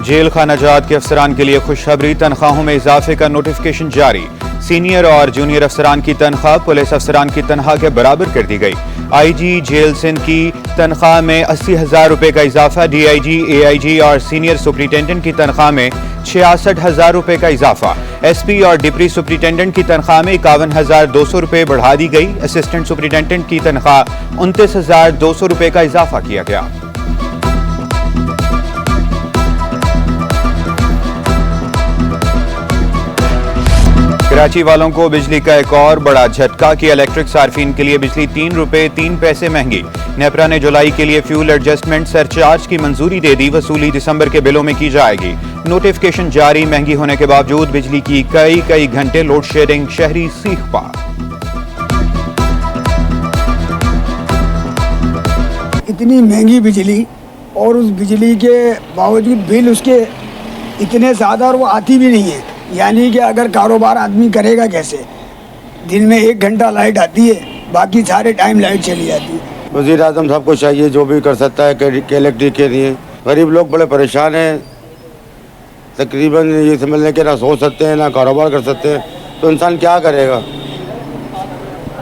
Jail खानाजात के अफसरान के लिए खुशखबरी, तनख्वाहों में इजाफे का नोटिफिकेशन जारी। सीनियर और जूनियर अफसरान की तनख्वाह पुलिस अफसरान की तनख्वाह के बराबर कर दी गई। आईजी जेल सिंध की तनख्वाह में 80,000 रुपए का इजाफा। डीआईजी, एआईजी और सीनियर सुपरिटेंडेंट की तनख्वाह में 66,000 रुपए का इजाफा। एसपी और डिप्टी सुपरिटेंडेंट की तनख्वाह में 51,200 रुपए बढ़ा दी गई। असिस्टेंट सुपरिटेंडेंट की तनख्वाह 29,200 रुपए का इजाफा किया गया। कराची वालों को बिजली का एक और बड़ा झटका कि इलेक्ट्रिक सार्फिन के लिए बिजली 3 रुपए 3 पैसे महंगी। नेपरा ने जुलाई के लिए फ्यूल एडजस्टमेंट सरचार्ज की मंजूरी दे दी। वसूली दिसंबर के बिलों में की जाएगी। नोटिफिकेशन जारी। महंगी होने के बावजूद बिजली की कई घंटे लोड शेडिंग, शहरी सीख पा। इतनी महंगी बिजली और उस बिजली के बावजूद बिल उसके इतने ज़्यादा और वो आती भी नहीं है। यानी कि अगर कारोबार आदमी करेगा कैसे? दिन में 1 घंटा लाइट आती है, बाकी सारे टाइम लाइट चली जाती है। वज़ीर आज़म साहब को चाहिए जो भी कर सकता है कि इलेक्ट्रिक के लिए। गरीब लोग बड़े परेशान हैं, तकरीबन ये समझ लें कि ना सोच सकते हैं ना कारोबार कर सकते हैं, तो इंसान क्या करेगा?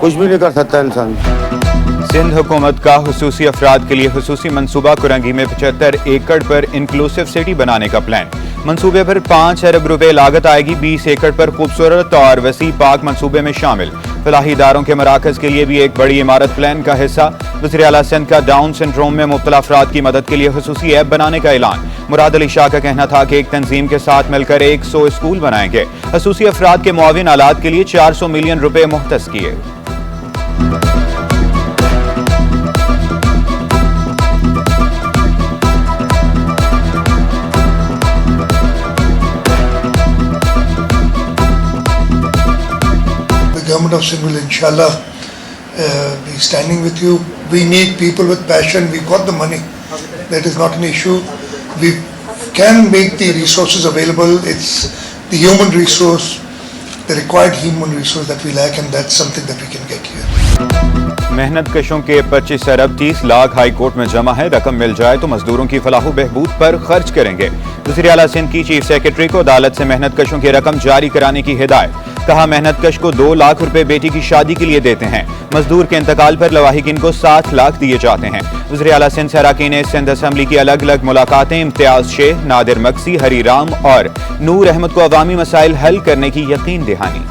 कुछ भी नहीं कर सकता इंसान। सिंध हुकूमत का हुसूसी अफराद के लिए हुसूसी मनसूबा। कुरंगी में 75 एकड़ पर इंक्लूसिव सिटी बनाने का प्लान। मंसूबे पर 5 अरब रुपए लागत आएगी। 20 एकड़ पर खूबसूरत और वसी पार्क मंसूबे में शामिल। फलाही इदारों के मराकज के लिए भी एक बड़ी इमारत प्लान का हिस्सा। वज़ीर आला सिंध का डाउन सिंड्रोम में मुब्तला अफराद की मदद के लिए हुसूसी ऐप बनाने का ऐलान। मुराद अली शाह का कहना था कि एक तंजीम के साथ मिलकर 100 स्कूल बनाएंगे। हुसूसी अफराद के मुआविन आलात के लिए 400 मिलियन रुपए मुख्तस किए। Government of Sindh will inshallah be standing with you. We need people with passion. We've got the money. That is not an issue. We can make the resources available. It's the human resource, the required human resource that we lack, and that's something that we can get here. मेहनत कशों के 25 अरब 30 lakh high court में जमा है। रकम मिल जाए तो मजदूरों की फलाह बहबूद पर खर्च करेंगे। वज़ीर आला सिंध की चीफ सेक्रेटरी को अदालत से मेहनत कशों की रकम जारी कराने की हिदायत। कहा, मेहनत कश को 2 लाख रुपए बेटी की शादी के लिए देते हैं। मजदूर के इंतकाल पर लवाहिकीन को 7 लाख दिए जाते हैं। वज़ीर आला सिंध से अरकान सिंध असम्बली की अलग अलग मुलाकातें। इम्तियाज शेख, नादिर मक्सी, हरी राम और नूर अहमद को अवामी मसाइल हल करने की यकीन दहानी।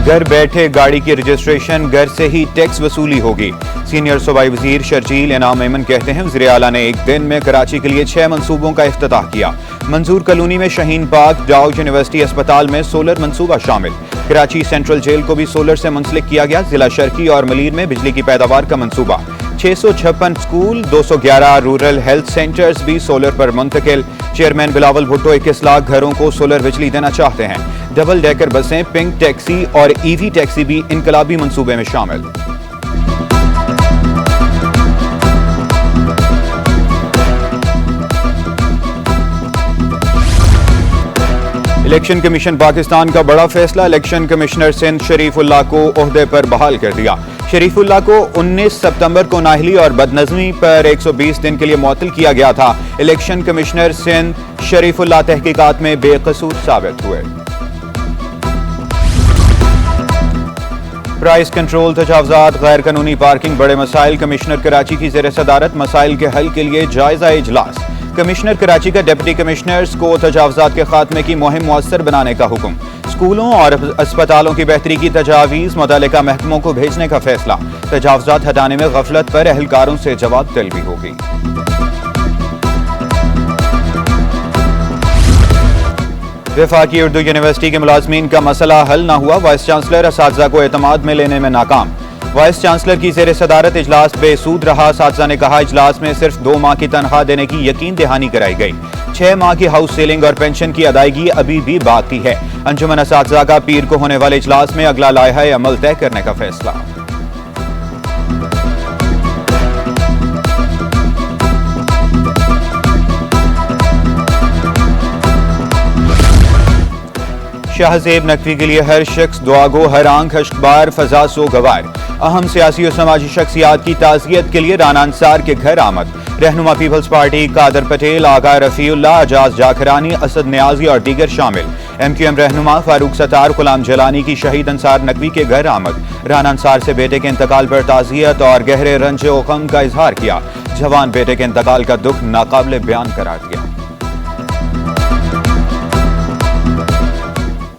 घर बैठे गाड़ी की रजिस्ट्रेशन, घर से ही टैक्स वसूली होगी। सीनियर सूबाई वजीर शर्जील इनाम मेमन कहते हैं, वज़ीर आला ने एक दिन में कराची के लिए 6 मंसूबों का इफ्तिताह किया। मंजूर कॉलोनी में शाहीन पार्क, डाउड यूनिवर्सिटी अस्पताल में सोलर मंसूबा शामिल। कराची सेंट्रल जेल को भी सोलर से मुंसलिक किया गया। जिला शर्की और मलीर में बिजली की पैदावार का मंसूबा। 656 स्कूल, 211 रूरल हेल्थ सेंटर्स भी सोलर पर मुंतकिल। चेयरमैन बिलावल भुट्टो 21 लाख घरों को सोलर बिजली देना चाहते हैं। डबल डेकर बसें, पिंक टैक्सी और ईवी टैक्सी भी इनकलाबी मंसूबे में शामिल। इलेक्शन कमीशन पाकिस्तान का बड़ा फैसला। इलेक्शन कमिश्नर सिंध शरीफुल्लाह को ओहदे पर बहाल कर दिया। शरीफुल्लाह को 19 सितंबर को नाहली और बदनज़मी पर 120 दिन के लिए मुअत्तल किया गया था। इलेक्शन कमिश्नर सिंध शरीफुल्लाह तहकीकात में बेकसूर साबित हुए। प्राइस कंट्रोल, तजावुज़ात, गैर कानूनी पार्किंग बड़े मसाइल। कमिश्नर कराची की ज़ेर सदारत मसाइल के हल के लिए जायजा इजलास। कमिश्नर कराची का डिप्टी कमिश्नर्स को तजावुज़ात के खात्मे की मुहिम मुअस्सर बनाने का हुक्म। स्कूलों और अस्पतालों की बेहतरी की तजावीज़ मुतल्लिका महकमों को भेजने का फैसला। तजावुज़ात हटाने में गफलत पर एहलकारों से जवाब तलबी होगी। वफाकी उर्दू यूनिवर्सिटी के मुलाजमीन का मसला हल न हुआ। वाइस चांसलर असातिज़ा को एतमाद में लेने में नाकाम। वाइस चांसलर की ज़ेर सदारत इजलास बेसूद रहा। असातिज़ा ने कहा, इजलास में सिर्फ 2 माह की तनख्वाह देने की यकीन दहानी कराई गई। 6 माह की हाउस सेलिंग और पेंशन की अदायगी अभी भी बाकी है। अंजुमन असातिज़ा का पीर को होने वाले इजलास में अगला लायहा अमल तय करने का फैसला। शाहजेब नकवी के लिए हर शख्स दुआ गो, हर आंख अश्कबार, फजा सो गवार। अहम सियासी और समाजी शख्सियात की ताज़ियत के लिए राना अंसार के घर आमद। रहनुमा पीपल्स पार्टी कादर पटेल, आगा रफीउल्लाह, अजाज जाखरानी, असद न्याजी और दीगर शामिल। MQM रहनुमा फारूक सत्तार, गुलाम जलानी की शहीद अंसार नकवी के घर आमद। राना अंसार से बेटे के इंतकाल पर ताज़ियत और गहरे रंज व गम का इजहार किया। जवान बेटे के इंतकाल का दुख नाकाबिले बयान करार दिया।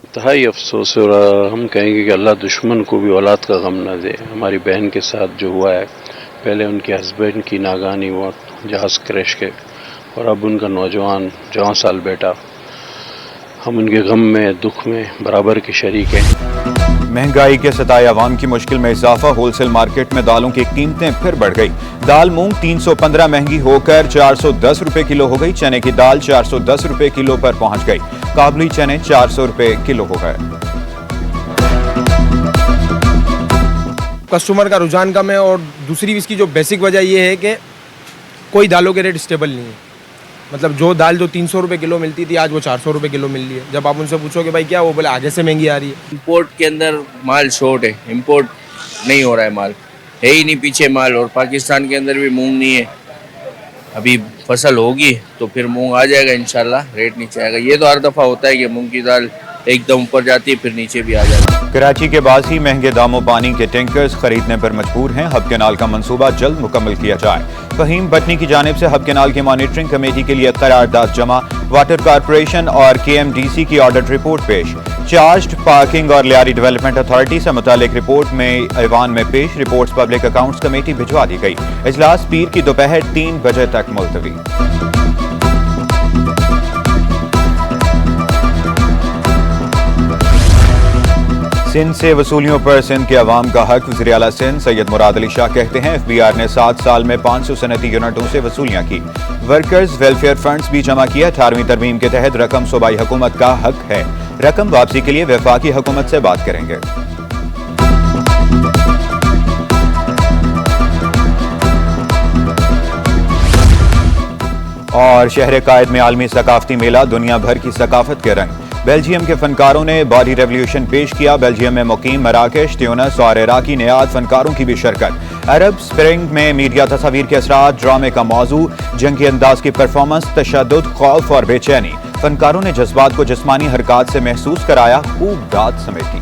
इंतहाई अफसोस और हम कहेंगे कि अल्लाह दुश्मन को भी औलाद का गम न दे। हमारी बहन के साथ जो हुआ है, पहले उनके हस्बैंड की नागानी मौत जहाज़ क्रैश के, और अब उनका नौजवान 14 साल बेटा। हम उनके गम में दुख में बराबर के शरीक हैं। महंगाई के सताए अवाम की मुश्किल में इजाफा। होलसेल मार्केट में दालों की कीमतें फिर बढ़ गई। दाल मूंग 315 महंगी होकर 410 रुपए किलो हो गई। चने की दाल 410 रुपए किलो पर पहुंच गई। काबुली चने 400 रुपए किलो हो गए। कस्टमर का रुझान कम है और दूसरी इसकी जो बेसिक वजह ये है कि कोई दालों के रेट स्टेबल नहीं है। मतलब जो दाल जो 300 रुपए किलो मिलती थी, आज वो 400 रुपए किलो मिल रही है। जब आप उनसे पूछोगे भाई क्या, वो बोले आगे से महंगी आ रही है। इंपोर्ट के अंदर माल शॉर्ट है, इंपोर्ट नहीं हो रहा है, माल है ही नहीं पीछे माल। और पाकिस्तान के अंदर भी मूंग नहीं है। अभी फसल होगी तो फिर मूंग आ जाएगा इंशाल्लाह, रेट नीचे आएगा। ये तो हर दफ़ा होता है कि मूंग की दाल एकदम ऊपर जाती है फिर नीचे भी आ जाती है। कराची के बासी महंगे दामों पानी के टैंकर्स खरीदने पर मजबूर हैं। हब केनाल का मंसूबा जल्द मुकम्मल किया जाए। फहीम बटनी की जानिब से हब केनाल की मॉनिटरिंग कमेटी के लिए करारदाद जमा। वाटर कॉरपोरेशन और KMDC की ऑडिट रिपोर्ट पेश। चार्ज्ड पार्किंग और लियारी डेवलपमेंट अथॉरिटी से मुतालिक रिपोर्ट में ऐवान में पेश। रिपोर्ट्स पब्लिक अकाउंट्स कमेटी भिजवा दी गई। इजलास पीर की दोपहर 3 बजे तक मुलतवी। सिंध से वसूलियों पर सिंध के अवाम का हक। वज़ीर आला सिंध सैयद मुराद अली शाह कहते हैं FBR ने 7 साल में 500 सनती यूनिटों से वसूलियां की। वर्कर्स वेलफेयर फंड्स भी जमा किया। 18वीं तरमीम के तहत रकम सूबाई हुकूमत का हक है। रकम वापसी के लिए वफाकी हुकूमत से बात करेंगे। और शहर कायद में आलमी सकाफती मेला, दुनिया भर की सकाफत के रंग। बेल्जियम के फनकारों ने बॉडी रेवोल्यूशन पेश किया। बेल्जियम में मुकीम मराकेश, ट्यूनिस और इराकी नियाद फनकारों की भी शिरकत। अरब स्प्रिंग में मीडिया तस्वीर के असरात, ड्रामे का मौजू, जंगी अंदाज की परफॉर्मेंस, तशद्दुद, खौफ और बेचैनी। फनकारों ने जज्बात को जिस्मानी हरकत से महसूस कराया, खूब दाद समेटी।